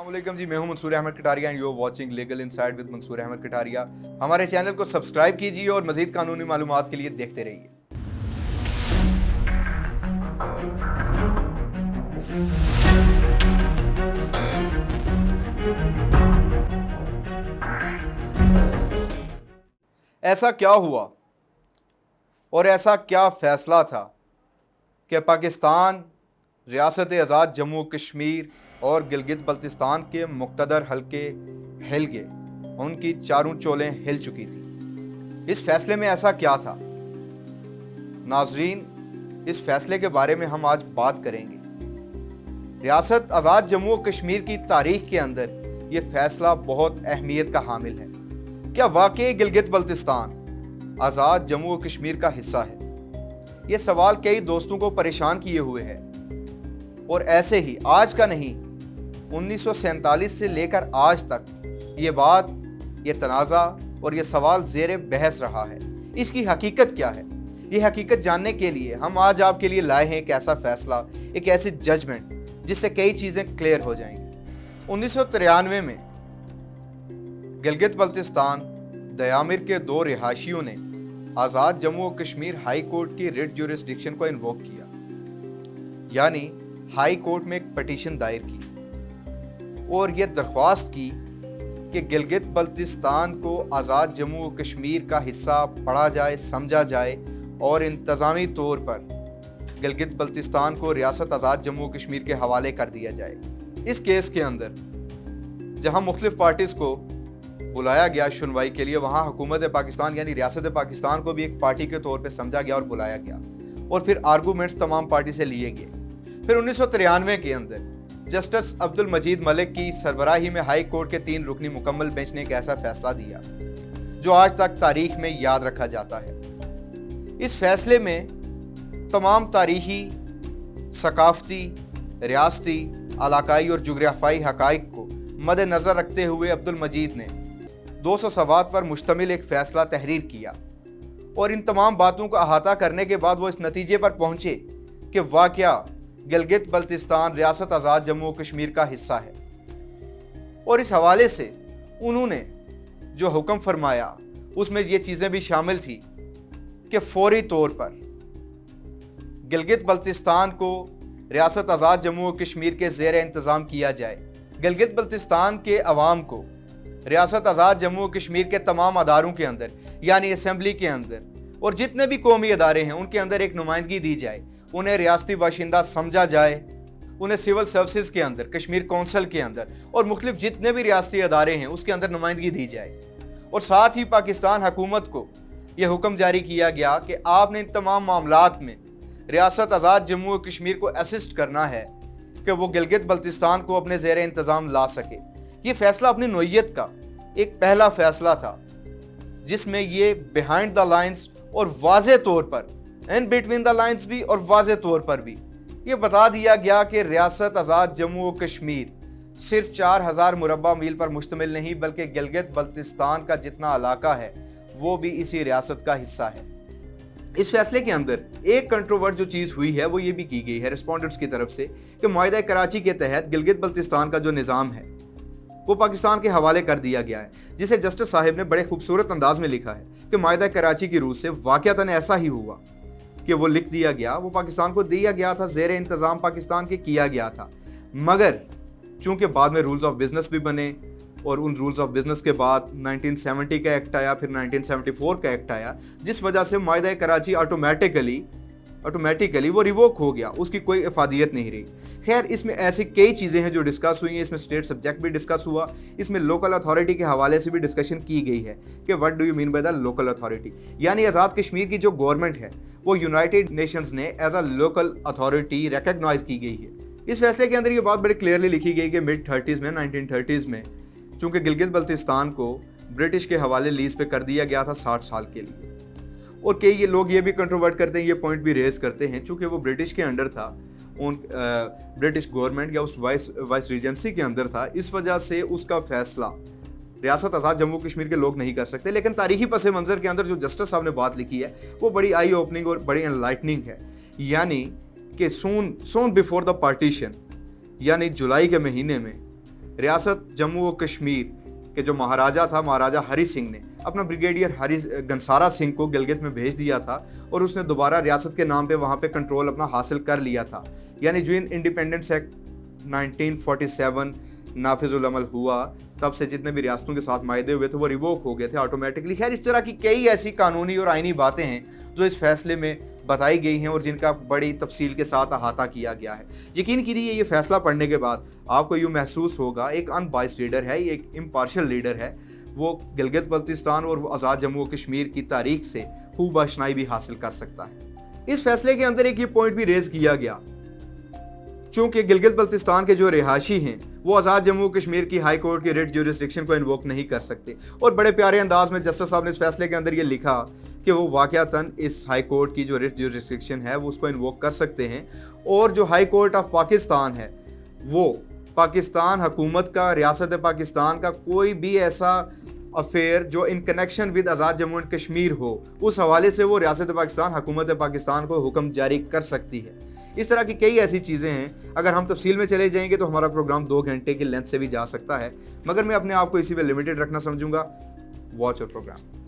वालेकुम जी, मैं हूं Mansoor Ahmed Kataria and you are watching legal inside with Mansoor Ahmed Kataria. हमारे चैनल को सब्सक्राइब कीजिए और मजीद कानूनी मालूमात के लिए देखते रहिए। ऐसा क्या हुआ और ऐसा क्या फैसला था कि पाकिस्तान रियासत आज़ाद जम्मू कश्मीर और गिलगित बल्तिस्तान के मुक़्तदर हल्के हिल गए, उनकी चारों चोलें हिल चुकी थी। इस फैसले में ऐसा क्या था नाजरीन, इस फैसले के बारे में हम आज बात करेंगे। रियासत आज़ाद जम्मू कश्मीर की तारीख के अंदर ये फैसला बहुत अहमियत का हामिल है। क्या वाकई गिलगित बल्तिस्तान आज़ाद जम्मू कश्मीर का हिस्सा है? ये सवाल कई दोस्तों को परेशान किए हुए है और ऐसे ही आज का नहीं, 1947 से लेकर आज तक ये बात, ये तनाज़ा और ये सवाल ज़ेर बहस रहा है। इसकी हकीकत क्या है? ये हकीकत जानने के लिए हम आज आपके लिए लाए हैं एक ऐसा फैसला, एक ऐसी जजमेंट जिससे कई चीज़ें क्लियर हो जाएंगी। 1993 में गिलगित बल्तिस्तान दयामिर के दो रिहायशियों ने आज़ाद जम्मू कश्मीर हाई कोर्ट की रिट ज्यूरिसडिक्शन को इन्वोक किया, यानी हाई कोर्ट में एक पटिशन दायर की और यह दरख्वास्त की कि गिलगित बल्तिस्तान को आज़ाद जम्मू कश्मीर का हिस्सा पढ़ा जाए, समझा जाए और इंतज़ामी तौर पर गिलगित बल्तिस्तान को रियासत आज़ाद जम्मू कश्मीर के हवाले कर दिया जाए। इस केस के अंदर जहां मुख्तलिफ पार्टीज़ को बुलाया गया सुनवाई के लिए, वहां हुकूमत पाकिस्तान यानी रियासत पाकिस्तान को भी एक पार्टी के तौर पे समझा गया और बुलाया गया और फिर आर्गूमेंट्स तमाम पार्टी से लिए गए। फिर 1993 के अंदर जस्टिस अब्दुल मजीद मलिक की सरबराही में हाई कोर्ट के 3 रुकनी मुकम्मल बेंच ने एक ऐसा फैसला दिया जो आज तक तारीख में याद रखा जाता है। इस फैसले में तमाम तारीखी, सकाफती, रियासती, इलाकाई और जुग्राफियाई हकाइक को मद्देनज़र रखते हुए अब्दुल मजीद ने 200 सवाल पर मुश्तमिल एक फ़ैसला तहरीर किया और इन तमाम बातों का अहाता करने के बाद वो इस नतीजे पर पहुंचे कि वाक़या गिलगित बल्तिस्तान रियासत आज़ाद जम्मू कश्मीर का हिस्सा है। और इस हवाले से उन्होंने जो हुक्म फरमाया उसमें ये चीज़ें भी शामिल थी कि फौरी तौर पर गिलगित बल्तिस्तान को रियासत आज़ाद जम्मू कश्मीर के ज़ेर इंतज़ाम किया जाए। गिलगित बल्तिस्तान के अवाम को रियासत आज़ाद जम्मू कश्मीर के तमाम अदारों के अंदर यानी असम्बली के अंदर और जितने भी कौमी अदारे हैं उनके अंदर एक नुमाइंदगी दी जाए, उन्हें रियासती बाशिंदा समझा जाए, उन्हें सिविल सर्विसेज के अंदर, कश्मीर कौंसल के अंदर और मुख्तलिफ जितने भी रियासती अदारे हैं उसके अंदर नुमाइंदगी दी जाए। और साथ ही पाकिस्तान हुकूमत को यह हुक्म जारी किया गया कि आपने इन तमाम मामलात में रियासत आज़ाद जम्मू कश्मीर को असिस्ट करना है कि वो गिलगित बल्तिस्तान को अपने ज़ेर इंतज़ाम ला सके। ये फैसला अपनी नोयत का एक पहला फैसला था जिसमें ये बिहाइंड द लाइंस और वाज़े तौर पर, इन बिटवीन द लाइंस भी और वाज़े तौर पर भी ये बता दिया गया कि रियासत आज़ाद जम्मू कश्मीर सिर्फ 4000 मुरबा मील पर मुश्तमिल नहीं बल्कि गिलगित बल्तिस्तान का जितना इलाका है वो भी इसी रियासत का हिस्सा है। इस फैसले के अंदर एक कंट्रोवर्ट जो चीज़ हुई है वो ये भी की गई है रिस्पोंडेंट्स की तरफ से कि माहिदा कराची के तहत गिलगित बल्तिस्तान का जो निज़ाम है वो पाकिस्तान के हवाले कर दिया गया है, जिसे जस्टिस साहिब ने बड़े खूबसूरत अंदाज में लिखा है कि माहिदा कराची की रूह से वाक़यातन ऐसा ही हुआ कि वो लिख दिया गया, वो पाकिस्तान को दिया गया था, ज़ेर इंतज़ाम पाकिस्तान के किया गया था, मगर चूँकि बाद में रूल्स ऑफ बिजनेस भी बने और उन रूल्स ऑफ बिजनेस के बाद 1970 का एक्ट आया, फिर 1974 का एक्ट आया, जिस वजह से माहिदा कराची ऑटोमेटिकली वो रिवोक हो गया, उसकी कोई इफादियत नहीं रही। खैर, इसमें ऐसी कई चीज़ें हैं जो डिस्कस हुई हैं। इसमें स्टेट सब्जेक्ट भी डिस्कस हुआ, इसमें लोकल अथॉरिटी के हवाले से भी डिस्कशन की गई है कि what do you mean by the local authority, यानी आज़ाद कश्मीर की जो गवर्नमेंट है वो यूनाइटेड नेशंस ने as a local authority recognise की गई है। इस फैसले के अंदर ये बात बड़ी क्लियरली लिखी गई कि मिड 30s में, 1930s में, चूँकि गिलगित बल्तिस्तान को ब्रिटिश के हवाले लीज पे कर दिया गया था 60 साल के लिए। और कई ये लोग ये भी कंट्रोवर्ट करते हैं, ये पॉइंट भी रेज करते हैं, चूँकि वो ब्रिटिश के अंडर था, उन ब्रिटिश गवर्नमेंट या उस वाइस रीजेंसी के अंदर था, इस वजह से उसका फैसला रियासत आज़ाद जम्मू कश्मीर के लोग नहीं कर सकते। लेकिन तारीखी पस मंज़र के अंदर जो जस्टिस साहब ने बात लिखी है वो बड़ी आई ओपनिंग और बड़ी एनलाइटनिंग है, यानी कि सून बिफोर द पार्टीशन, यानी जुलाई के महीने में रियासत जम्मू व कश्मीर के जो महाराजा था, महाराजा हरि सिंह ने अपना ब्रिगेडियर हरि गंसारा सिंह को गिलगित में भेज दिया था और उसने दोबारा रियासत के नाम पे वहाँ पे कंट्रोल अपना हासिल कर लिया था। यानी जो इंडिपेंडेंस एक्ट 1947 नाफिजुल अमल हुआ, तब से जितने भी रियासतों के साथ मायदे हुए थे वो रिवोक हो गए थे ऑटोमेटिकली। खैर, इस तरह की कई ऐसी कानूनी और आईनी बातें हैं जो इस फैसले में बताई गई हैं और जिनका बड़ी तफसील के साथ अहाता किया गया है। यकीन कीजिए, ये फैसला पढ़ने के बाद आपको यूँ महसूस होगा एक अनबाइस्ड लीडर है, एक इम्पार्शियल लीडर है, वो गिलगित बल्तिस्तान और आज़ाद जम्मू व कश्मीर की तारीख से खूब आशनाई भी हासिल कर सकता है। इस फैसले के अंदर एक ये पॉइंट भी रेज किया गया, चूंकि गिलगित बल्तिस्तान के जो रिहायशी हैं वो आज़ाद जम्मू कश्मीर की हाई कोर्ट की रिट ज्यूरिसडिक्शन को इन्वोक नहीं कर सकते। और बड़े प्यारे अंदाज में जस्टिस साहब ने इस फैसले के अंदर ये लिखा कि वो वाकयातन इस हाई कोर्ट की जो रिट ज्यूरिसडिक्शन है वो उसको इन्वोक कर सकते हैं। और जो हाई कोर्ट ऑफ पाकिस्तान है वो पाकिस्तान हुकूमत का, रियासत पाकिस्तान का कोई भी ऐसा अफेयर जो in connection with Azad Jammu and Kashmir हो, उस हवाले से वो रियासत पाकिस्तान, हुकूमत पाकिस्तान को हुक्म जारी कर सकती है। इस तरह की कई ऐसी चीज़ें हैं, अगर हम तफसील में चले जाएंगे तो हमारा प्रोग्राम 2 घंटे की लेंथ से भी जा सकता है, मगर मैं अपने आप को इसी में लिमिटेड रखना समझूंगा। वॉच और प्रोग्राम।